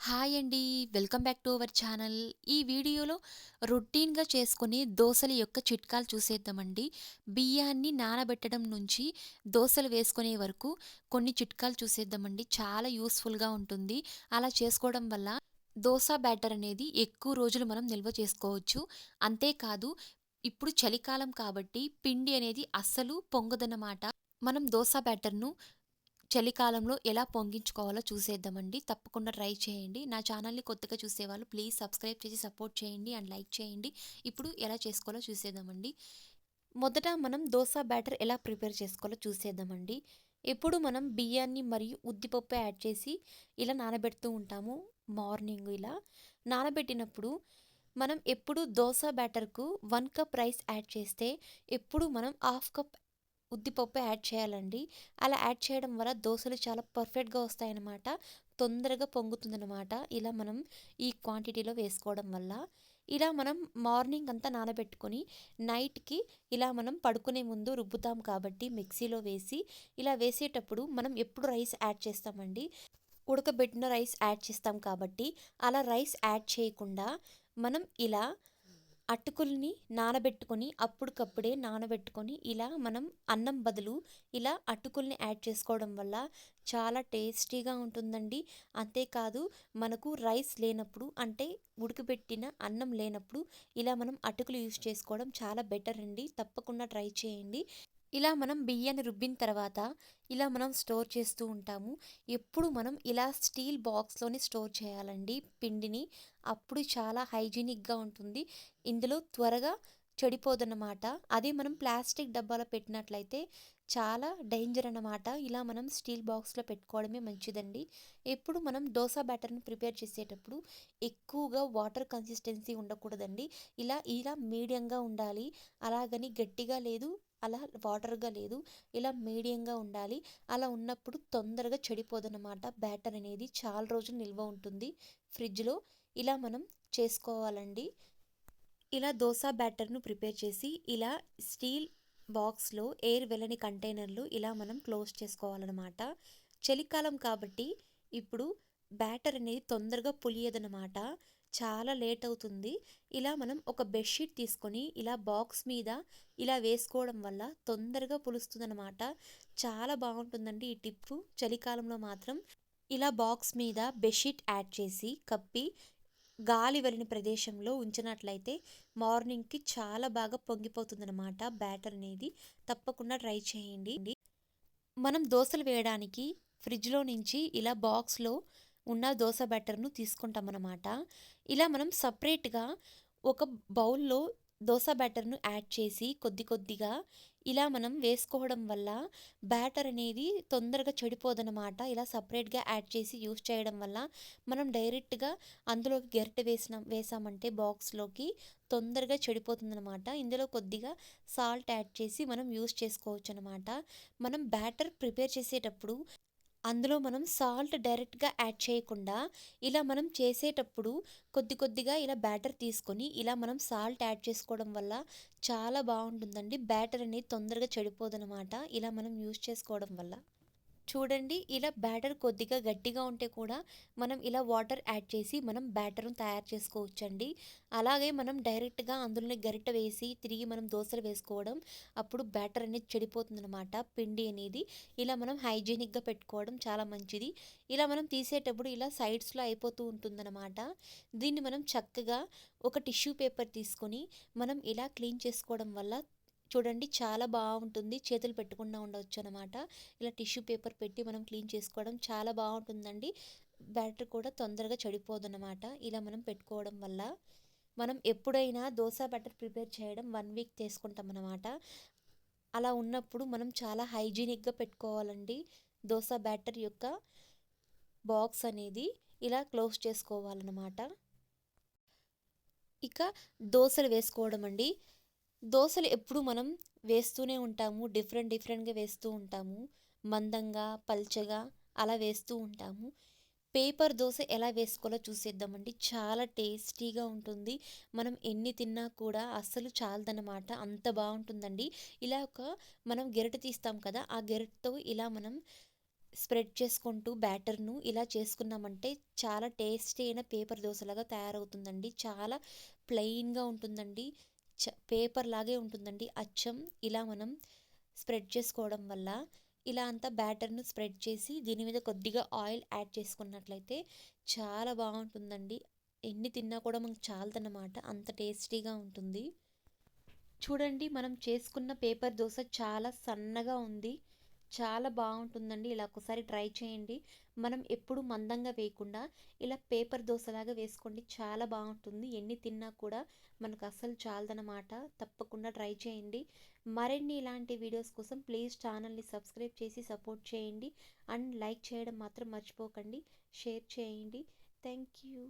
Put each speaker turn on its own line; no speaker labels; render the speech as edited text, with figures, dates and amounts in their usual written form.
Hi అండి. Welcome back to our channel. ఈ వీడియోలో రొటీన్‌గా చేసుకునే దోసల యొక్క చిట్కాలు చూసేద్దామండి. బియ్యాన్ని నానబెట్టడం నుంచి దోసలు వేసుకునే వరకు కొన్ని చిట్కాలు చూసేద్దామండి. చాలా యూస్‌ఫుల్‌గా ఉంటుంది. అలా చేసుకోవడం వల్ల దోస బ్యాటర్ అనేది ఎక్కువ రోజులు మనం నిల్వ చేసుకోవచ్చు. అంతేకాదు ఇప్పుడు చలికాలం కాబట్టి పిండి అనేది అస్సలు పొంగదన్నమాట. మనం దోస బ్యాటర్‌ను చలికాలంలో ఎలా పొంగించుకోవాలో చూసేద్దామండి. తప్పకుండా ట్రై చేయండి. నా ఛానల్‌ని కొత్తగా చూసేవాళ్ళు ప్లీజ్ సబ్స్క్రైబ్ చేసి సపోర్ట్ చేయండి అండ్ లైక్ చేయండి. ఇప్పుడు ఎలా చేసుకోవాలో చూసేద్దామండి. మొదట మనం దోస బ్యాటర్ ఎలా ప్రిపేర్ చేసుకోవాలో చూసేద్దామండి. ఎప్పుడు మనం బియ్యాన్ని మరియు ఉద్దిపప్పు యాడ్ చేసి ఇలా నానబెడుతూ ఉంటాము. మార్నింగ్ ఇలా నానబెట్టినప్పుడు మనం ఎప్పుడు దోస బ్యాటర్‌కు 1 కప్ రైస్ యాడ్ చేస్తే ఎప్పుడు మనం హాఫ్ కప్ ఉద్దిపప్పు యాడ్ చేయాలండి. అలా యాడ్ చేయడం వల్ల దోసలు చాలా పర్ఫెక్ట్‌గా వస్తాయన్నమాట. తొందరగా పొంగుతుందన్నమాట. ఇలా మనం ఈ క్వాంటిటీలో వేసుకోవడం వల్ల. ఇలా మనం మార్నింగ్ అంతా నానబెట్టుకొని నైట్‌కి ఇలా మనం పడుకునే ముందు రుబ్బుతాం కాబట్టి మిక్సీలో వేసి ఇలా వేసేటప్పుడు మనం ఎప్పుడు రైస్ యాడ్ చేస్తామండి. ఉడకబెట్టిన రైస్ యాడ్ చేస్తాం కాబట్టి అలా రైస్ యాడ్ చేయకుండా మనం ఇలా అటుకుల్ని నానబెట్టుకొని అప్పటికప్పుడే నానబెట్టుకొని ఇలా మనం అన్నం బదులు ఇలా అటుకుల్ని యాడ్ చేసుకోవడం వల్ల చాలా టేస్టీగా ఉంటుందండి. అంతేకాదు మనకు రైస్ లేనప్పుడు అంటే ఉడకబెట్టిన అన్నం లేనప్పుడు ఇలా మనం అటుకులు యూజ్ చేసుకోవడం చాలా బెటర్ అండి. తప్పకుండా ట్రై చేయండి. ఇలా మనం బియ్యాన్ని రుబ్బిన తర్వాత ఇలా మనం స్టోర్ చేస్తూ ఉంటాము. ఎప్పుడు మనం ఇలా స్టీల్ బాక్స్‌లోనే స్టోర్ చేయాలండి పిండిని. అప్పుడు చాలా హైజీనిక్‌గా ఉంటుంది. ఇందులో త్వరగా చెడిపోదన్నమాట. అదే మనం ప్లాస్టిక్ డబ్బాలో పెట్టినట్లయితే చాలా డేంజర్ అన్నమాట. ఇలా మనం స్టీల్ బాక్స్‌లో పెట్టుకోవడమే మంచిదండి. ఎప్పుడు మనం దోస బ్యాటర్‌ని ప్రిపేర్ చేసేటప్పుడు ఎక్కువగా వాటర్ కన్సిస్టెన్సీ ఉండకూడదండి. ఇలా ఇలా మీడియంగా ఉండాలి. అలాగని గట్టిగా లేదు, అలా వాటర్‌గా లేదు. ఇలా మీడియంగా ఉండాలి. అలా ఉన్నప్పుడు తొందరగా చెడిపోదన్నమాట. బ్యాటర్ అనేది చాలా రోజులు నిల్వ ఉంటుంది ఫ్రిడ్జ్‌లో. ఇలా మనం చేసుకోవాలండి. ఇలా దోస బ్యాటర్‌ను ప్రిపేర్ చేసి ఇలా స్టీల్ బాక్స్‌లో ఎయిర్ వెళ్ళని కంటైనర్‌లో ఇలా మనం క్లోజ్ చేసుకోవాలనమాట. చలికాలం కాబట్టి ఇప్పుడు బ్యాటర్ అనేది తొందరగా పులియదనమాట. చాలా లేట్ అవుతుంది. ఇలా మనం ఒక బెడ్‌షీట్ తీసుకొని ఇలా బాక్స్ మీద ఇలా వేసుకోవడం వల్ల తొందరగా పులుస్తుందనమాట. చాలా బాగుంటుందండి ఈ టిప్పు. చలికాలంలో మాత్రం ఇలా బాక్స్ మీద బెడ్‌షీట్ యాడ్ చేసి కప్పి గాలి వెళ్ళిన ప్రదేశంలో ఉంచినట్లయితే మార్నింగ్‌కి చాలా బాగా పొంగిపోతుందనమాట బ్యాటర్ అనేది. తప్పకుండా ట్రై చేయండి. మనం దోసలు వేయడానికి ఫ్రిడ్జ్‌లో నుంచి ఇలా బాక్స్‌లో ఉన్న దోస బ్యాటర్‌ను తీసుకుంటామనమాట. ఇలా మనం సెపరేట్‌గా ఒక బౌల్‌లో దోస బ్యాటర్‌ను యాడ్ చేసి కొద్ది కొద్దిగా ఇలా మనం వేసుకోవడం వల్ల బ్యాటర్ అనేది తొందరగా చెడిపోదనమాట. ఇలా సెపరేట్‌గా యాడ్ చేసి యూజ్ చేయడం వల్ల మనం డైరెక్ట్‌గా అందులోకి గరిటె వేసామంటే బాక్స్‌లోకి తొందరగా చెడిపోతుందనమాట. ఇందులో కొద్దిగా సాల్ట్ యాడ్ చేసి మనం యూజ్ చేసుకోవచ్చనమాట. మనం బ్యాటర్ ప్రిపేర్ చేసేటప్పుడు అందులో మనం సాల్ట్ డైరెక్ట్‌గా యాడ్ చేయకుండా, ఇలా మనం చేసేటప్పుడు కొద్ది కొద్దిగా ఇలా బ్యాటర్ తీసుకొని, ఇలా మనం సాల్ట్ యాడ్ చేసుకోవడం వల్ల చాలా బావుంటుందండి. బ్యాటర్ అనేది తొందరగా చెడిపోదనమాట. ఇలా మనం యూజ్ చేసుకోవడం వల్ల. చూడండి ఇలా బ్యాటర్ కొద్దిగా గట్టిగా ఉంటే కూడా మనం ఇలా వాటర్ యాడ్ చేసి మనం బ్యాటర్‌ను తయారు చేసుకోవచ్చండి. అలాగే మనం డైరెక్ట్‌గా అందులోనే గరిటె వేసి తిరిగి మనం దోసలు వేసుకోవడం అప్పుడు బ్యాటర్ అనేది చెడిపోతుందనమాట పిండి అనేది. ఇలా మనం హైజీనిక్‌గా పెట్టుకోవడం చాలా మంచిది. ఇలా మనం తీసేటప్పుడు ఇలా సైడ్స్‌లో అయిపోతూ ఉంటుందనమాట. దీన్ని మనం చక్కగా ఒక టిష్యూ పేపర్ తీసుకొని మనం ఇలా క్లీన్ చేసుకోవడం వల్ల చూడండి చాలా బావుంటుంది. చేతులు పెట్టకుండా ఉండొచ్చనమాట. ఇలా టిష్యూ పేపర్ పెట్టి మనం క్లీన్ చేసుకోవడం చాలా బావుంటుందండి. బ్యాటర్ కూడా తొందరగా చెడిపోదన్నమాట. ఇలా మనం పెట్టుకోవడం వల్ల. మనం ఎప్పుడైనా దోస బ్యాటర్ ప్రిపేర్ చేయడం 1 వీక్ చేసుకుంటామనమాట. అలా ఉన్నప్పుడు మనం చాలా హైజీనిక్‌గా పెట్టుకోవాలండి. దోస బ్యాటర్ యొక్క బాక్స్ అనేది ఇలా క్లోజ్ చేసుకోవాలనమాట. ఇక దోసలు వేసుకోవడం అండి. దోసలు ఎప్పుడు మనం వేస్తూనే ఉంటాము. డిఫరెంట్‌గా వేస్తూ ఉంటాము. మందంగా, పల్చగా అలా వేస్తూ ఉంటాము. పేపర్ దోస ఎలా వేసుకోవాలో చూసేద్దామండి. చాలా టేస్టీగా ఉంటుంది. మనం ఎన్ని తిన్నా కూడా అస్సలు చాలదనమాట. అంత బావుంటుందండి. ఇలా మనం గెరిటె తీస్తాం కదా! ఆ గెరిటెతో ఇలా మనం స్ప్రెడ్ చేసుకుంటూ బ్యాటర్‌ను ఇలా చేసుకున్నామంటే చాలా టేస్టీ అయిన పేపర్ దోసలాగా తయారవుతుందండి. చాలా ప్లెయిన్‌గా ఉంటుందండి. పేపర్ లాగే ఉంటుందండి అచ్చం. ఇలా మనం స్ప్రెడ్ చేసుకోవడం వల్ల ఇలా అంతా బ్యాటర్‌ను స్ప్రెడ్ చేసి దీని మీద కొద్దిగా ఆయిల్ యాడ్ చేసుకున్నట్లయితే చాలా బాగుంటుందండి. ఎన్ని తిన్నా కూడా మనకు చాలదన్నమాట. అంత టేస్టీగా ఉంటుంది. చూడండి మనం చేసుకున్న పేపర్ దోస చాలా సన్నగా ఉంది. చాలా బాగుంటుందండి. ఇలా ఒకసారి ట్రై చేయండి. మనం ఎప్పుడు మందంగా వేయకుండా ఇలా పేపర్ దోసలాగా వేసుకోండి. చాలా బాగుంటుంది. ఎన్ని తిన్నా కూడా మనకు అస్సలు చాలదనమాట. తప్పకుండా ట్రై చేయండి. మరిన్ని ఇలాంటి వీడియోస్ కోసం ప్లీజ్ ఛానల్ని సబ్స్క్రైబ్ చేసి సపోర్ట్ చేయండి. అండ్ లైక్ చేయడం మాత్రం మర్చిపోకండి. షేర్ చేయండి. Thank you.